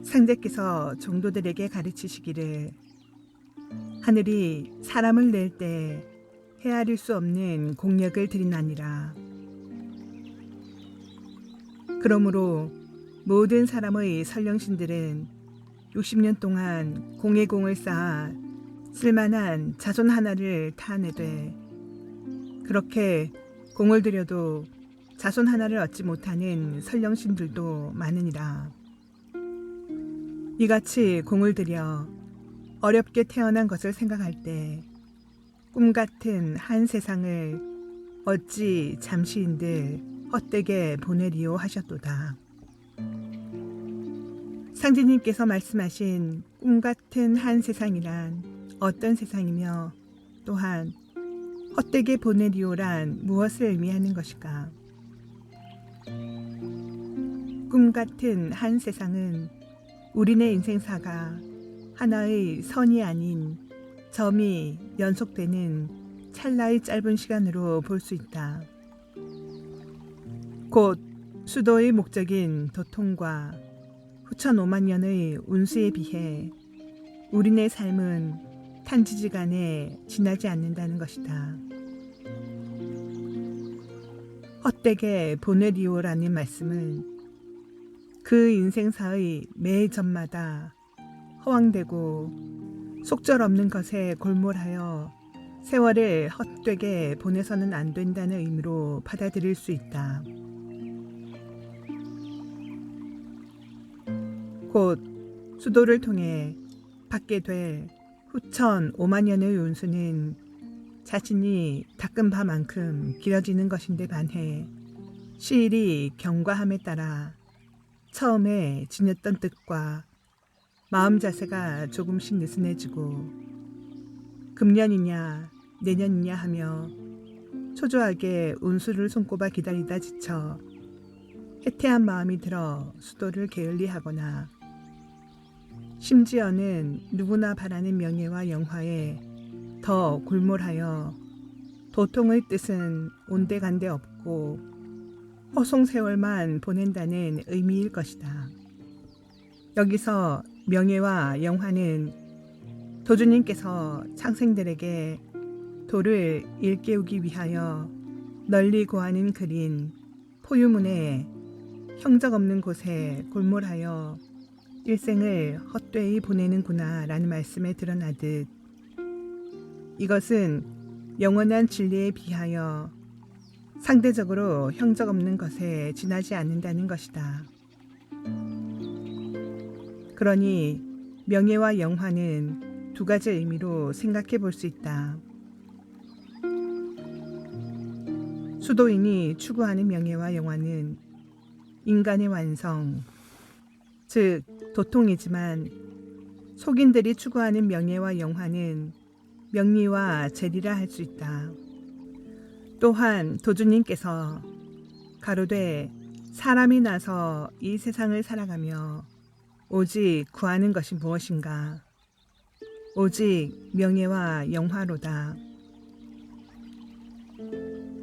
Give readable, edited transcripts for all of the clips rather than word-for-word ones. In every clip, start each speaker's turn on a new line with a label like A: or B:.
A: 상제께서 종도들에게 가르치시기를 하늘이 사람을 낼 때 헤아릴 수 없는 공력을 들이나니라. 그러므로 모든 사람의 선령신들은 60년 동안 공의 공을 쌓아 쓸만한 자손 하나를 타내되 그렇게 공을 들여도 자손 하나를 얻지 못하는 선령신들도 많으니라. 이같이 공을 들여 어렵게 태어난 것을 생각할 때 꿈같은 한 세상을 어찌 잠시인들 헛되게 보내리오 하셨도다. 상제님께서 말씀하신 꿈같은 한 세상이란 어떤 세상이며 또한 헛되게 보내리오란 무엇을 의미하는 것일까? 꿈같은 한 세상은 우리네 인생사가 하나의 선이 아닌 점이 연속되는 찰나의 짧은 시간으로 볼 수 있다. 곧 수도의 목적인 도통과 후천 5만 년의 운수에 비해 우리네 삶은 탄지지간에 지나지 않는다는 것이다. 헛되게 보내리오라는 말씀은 그 인생사의 매 점마다 허황되고 속절없는 것에 골몰하여 세월을 헛되게 보내서는 안 된다는 의미로 받아들일 수 있다. 곧 수도를 통해 받게 될 후천 5만 년의 운수는 자신이 닦은 바만큼 길어지는 것인데 반해 시일이 경과함에 따라 처음에 지녔던 뜻과 마음 자세가 조금씩 느슨해지고 금년이냐 내년이냐 하며 초조하게 운수를 손꼽아 기다리다 지쳐 해태한 마음이 들어 수도를 게을리하거나 심지어는 누구나 바라는 명예와 영화에 더 골몰하여 도통의 뜻은 온데간데 없고 허송세월만 보낸다는 의미일 것이다. 여기서 명예와 영화는 도주님께서 창생들에게 도를 일깨우기 위하여 널리 고하는 글인 포유문에 형적 없는 곳에 골몰하여 일생을 헛되이 보내는구나 라는 말씀에 드러나듯 이것은 영원한 진리에 비하여 상대적으로 형적 없는 것에 지나지 않는다는 것이다. 그러니 명예와 영화는 두 가지 의미로 생각해 볼 수 있다. 수도인이 추구하는 명예와 영화는 인간의 완성, 즉 도통이지만 속인들이 추구하는 명예와 영화는 명리와 재리라 할 수 있다. 또한 도주님께서 가로되 사람이 나서 이 세상을 살아가며 오직 구하는 것이 무엇인가? 오직 명예와 영화로다.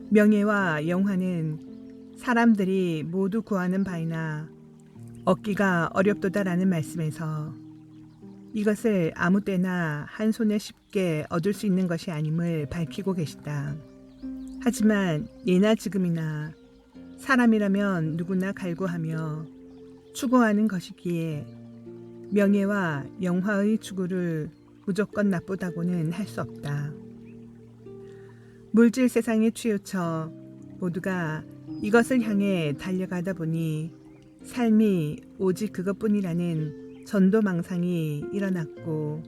A: 명예와 영화는 사람들이 모두 구하는 바이나 얻기가 어렵도다라는 말씀에서 이것을 아무 때나 한 손에 쉽게 얻을 수 있는 것이 아님을 밝히고 계시다. 하지만 예나 지금이나 사람이라면 누구나 갈구하며 추구하는 것이기에 명예와 영화의 추구를 무조건 나쁘다고는 할 수 없다. 물질 세상에 치우쳐 모두가 이것을 향해 달려가다 보니 삶이 오직 그것뿐이라는 전도망상이 일어났고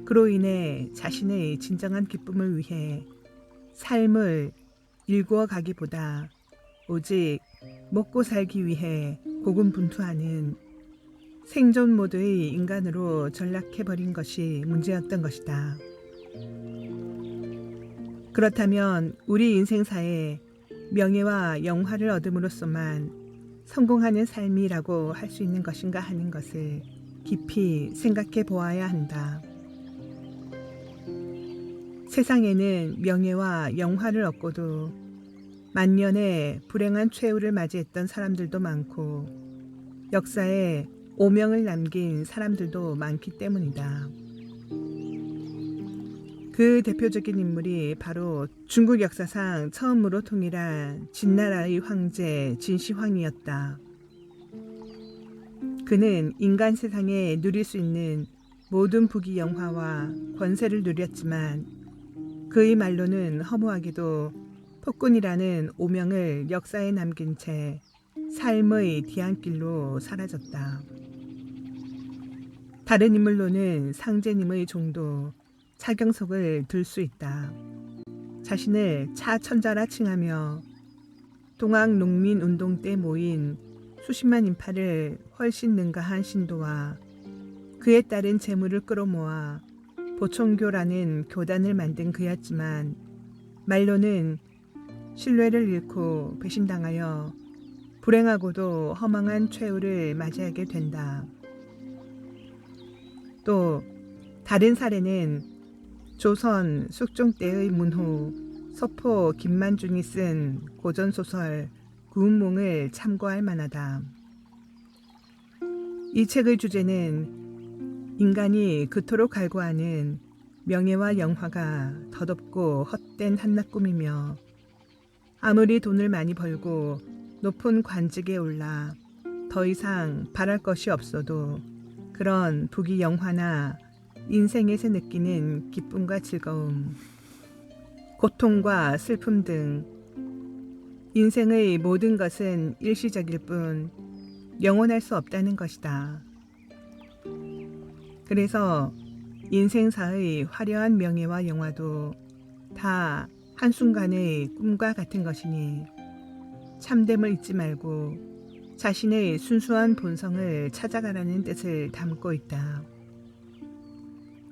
A: 그로 인해 자신의 진정한 기쁨을 위해 삶을 일구어 가기보다 오직 먹고 살기 위해 고군분투하는 생존 모드의 인간으로 전락해버린 것이 문제였던 것이다. 그렇다면 우리 인생사에 명예와 영화를 얻음으로써만 성공하는 삶이라고 할 수 있는 것인가 하는 것을 깊이 생각해 보아야 한다. 세상에는 명예와 영화를 얻고도 만년의 불행한 최후를 맞이했던 사람들도 많고 역사에 오명을 남긴 사람들도 많기 때문이다. 그 대표적인 인물이 바로 중국 역사상 처음으로 통일한 진나라의 황제 진시황이었다. 그는 인간 세상에 누릴 수 있는 모든 부귀 영화와 권세를 누렸지만 그의 말로는 허무하게도 폭군이라는 오명을 역사에 남긴 채 삶의 뒤안길로 사라졌다. 다른 인물로는 상제님의 종도 차경석을 들 수 있다. 자신을 차천자라 칭하며 동학농민운동 때 모인 수십만 인파를 훨씬 능가한 신도와 그에 따른 재물을 끌어모아 보총교라는 교단을 만든 그였지만 말로는 신뢰를 잃고 배신당하여 불행하고도 허망한 최후를 맞이하게 된다. 또 다른 사례는 조선 숙종 때의 문호 서포 김만중이 쓴 고전소설 구운몽을 참고할 만하다. 이 책의 주제는 인간이 그토록 갈구하는 명예와 영화가 덧없고 헛된 한낱 꿈이며 아무리 돈을 많이 벌고 높은 관직에 올라 더 이상 바랄 것이 없어도 그런 부귀 영화나 인생에서 느끼는 기쁨과 즐거움, 고통과 슬픔 등 인생의 모든 것은 일시적일 뿐 영원할 수 없다는 것이다. 그래서 인생사의 화려한 명예와 영화도 다 한순간의 꿈과 같은 것이니 참됨을 잊지 말고 자신의 순수한 본성을 찾아가라는 뜻을 담고 있다.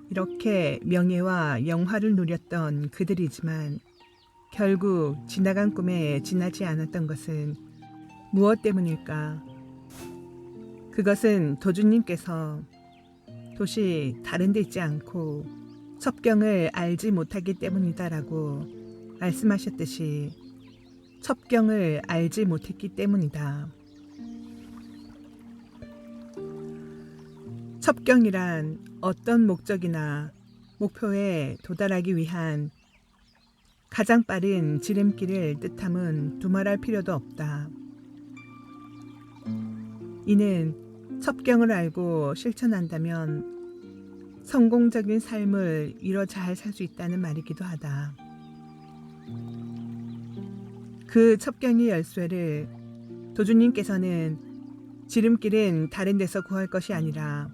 A: 이렇게 명예와 영화를 누렸던 그들이지만 결국 지나간 꿈에 지나지 않았던 것은 무엇 때문일까? 그것은 도주님께서 도시 다른 데 있지 않고 첩경을 알지 못하기 때문이다라고 말씀하셨듯이 첩경을 알지 못했기 때문이다. 첩경이란 어떤 목적이나 목표에 도달하기 위한 가장 빠른 지름길을 뜻함은 두말할 필요도 없다. 이는 첩경을 알고 실천한다면 성공적인 삶을 이뤄 잘 살 수 있다는 말이기도 하다. 그 첩경의 열쇠를 도주님께서는 지름길은 다른 데서 구할 것이 아니라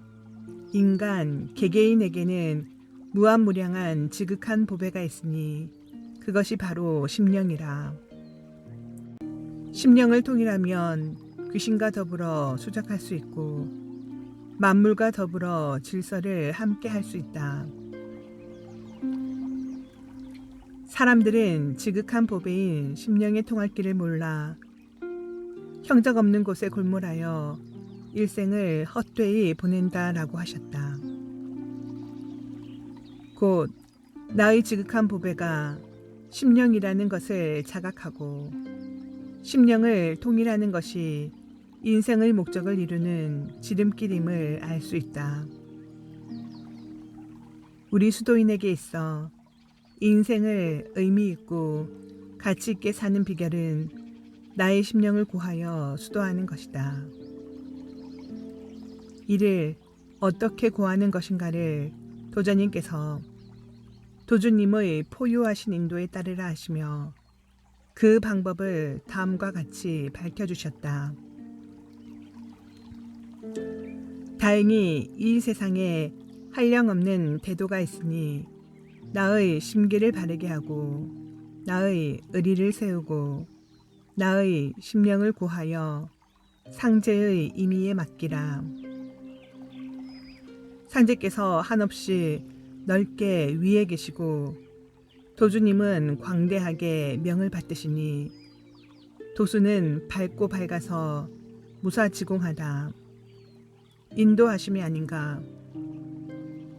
A: 인간 개개인에게는 무한무량한 지극한 보배가 있으니 그것이 바로 심령이라. 심령을 통일하면 귀신과 더불어 수작할 수 있고 만물과 더불어 질서를 함께 할 수 있다. 사람들은 지극한 보배인 심령의 통할 길을 몰라 형적 없는 곳에 골몰하여 일생을 헛되이 보낸다라고 하셨다. 곧 나의 지극한 보배가 심령이라는 것을 자각하고 심령을 통일하는 것이 인생의 목적을 이루는 지름길임을 알 수 있다. 우리 수도인에게 있어 인생을 의미 있고 가치 있게 사는 비결은 나의 심령을 구하여 수도하는 것이다. 이를 어떻게 구하는 것인가를 도자님께서 도주님의 포유하신 인도에 따르라 하시며 그 방법을 다음과 같이 밝혀주셨다. 다행히 이 세상에 한량없는 대도가 있으니 나의 심기를 바르게 하고 나의 의리를 세우고 나의 심령을 구하여 상제의 임의에 맡기라. 상제께서 한없이 넓게 위에 계시고 도주님은 광대하게 명을 받드시니 도수는 밝고 밝아서 무사지공하다. 인도하심이 아닌가.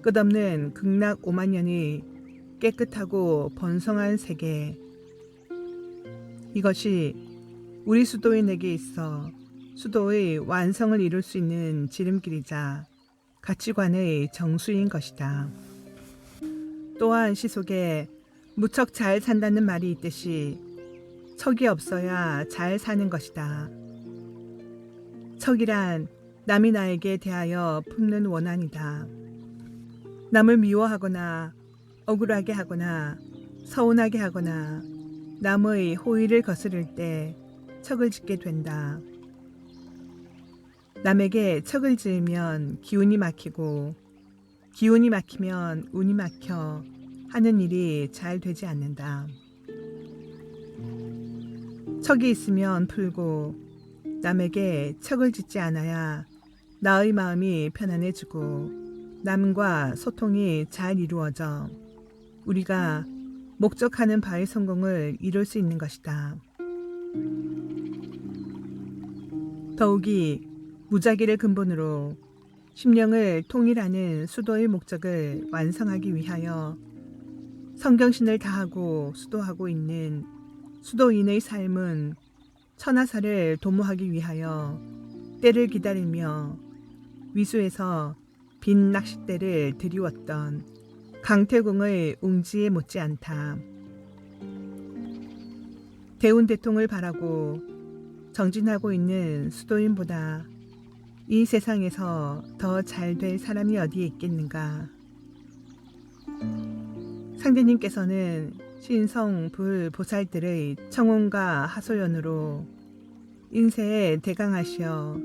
A: 끝없는 극락 5만 년의 깨끗하고 번성한 세계. 이것이 우리 수도인에게 있어 수도의 완성을 이룰 수 있는 지름길이자 가치관의 정수인 것이다. 또한 시 속에 무척 잘 산다는 말이 있듯이 척이 없어야 잘 사는 것이다. 척이란 남이 나에게 대하여 품는 원한이다. 남을 미워하거나 억울하게 하거나 서운하게 하거나 남의 호의를 거스를 때 척을 짓게 된다. 남에게 척을 지으면 기운이 막히고 기운이 막히면 운이 막혀 하는 일이 잘 되지 않는다. 척이 있으면 풀고 남에게 척을 짓지 않아야 나의 마음이 편안해지고 남과 소통이 잘 이루어져 우리가 목적하는 바의 성공을 이룰 수 있는 것이다. 더욱이 무작위를 근본으로 심령을 통일하는 수도의 목적을 완성하기 위하여 성경신을 다하고 수도하고 있는 수도인의 삶은 천하사를 도모하기 위하여 때를 기다리며 위수에서 빈 낚싯대를 들이웠던 강태공의 웅지에 못지않다. 대운대통을 바라고 정진하고 있는 수도인보다 이 세상에서 더 잘 될 사람이 어디에 있겠는가. 상대님께서는 신성 불 보살들의 청혼과 하소연으로 인세에 대강하시어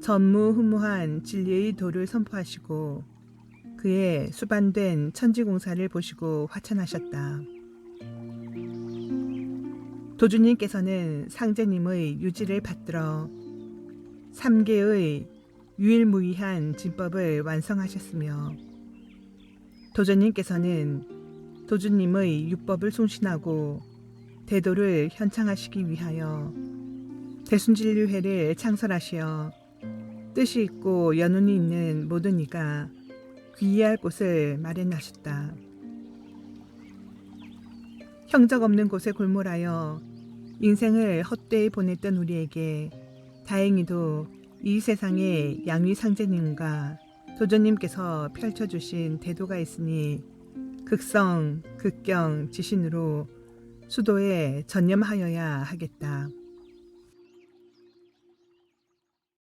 A: 전무후무한 진리의 도를 선포하시고 그의 수반된 천지공사를 보시고 화찬하셨다. 도주님께서는 상제님의 유지를 받들어 3개의 유일무이한 진법을 완성하셨으며 도전님께서는 도주님의 유법을 숭신하고 대도를 현창하시기 위하여 대순진류회를 창설하시어 뜻이 있고 연운이 있는 모든 이가 귀의할 곳을 마련하셨다. 형적 없는 곳에 골몰하여 인생을 헛되이 보냈던 우리에게 다행히도 이 세상에 양위상제님과 도전님께서 펼쳐주신 대도가 있으니 극성, 극경, 지신으로 수도에 전념하여야 하겠다.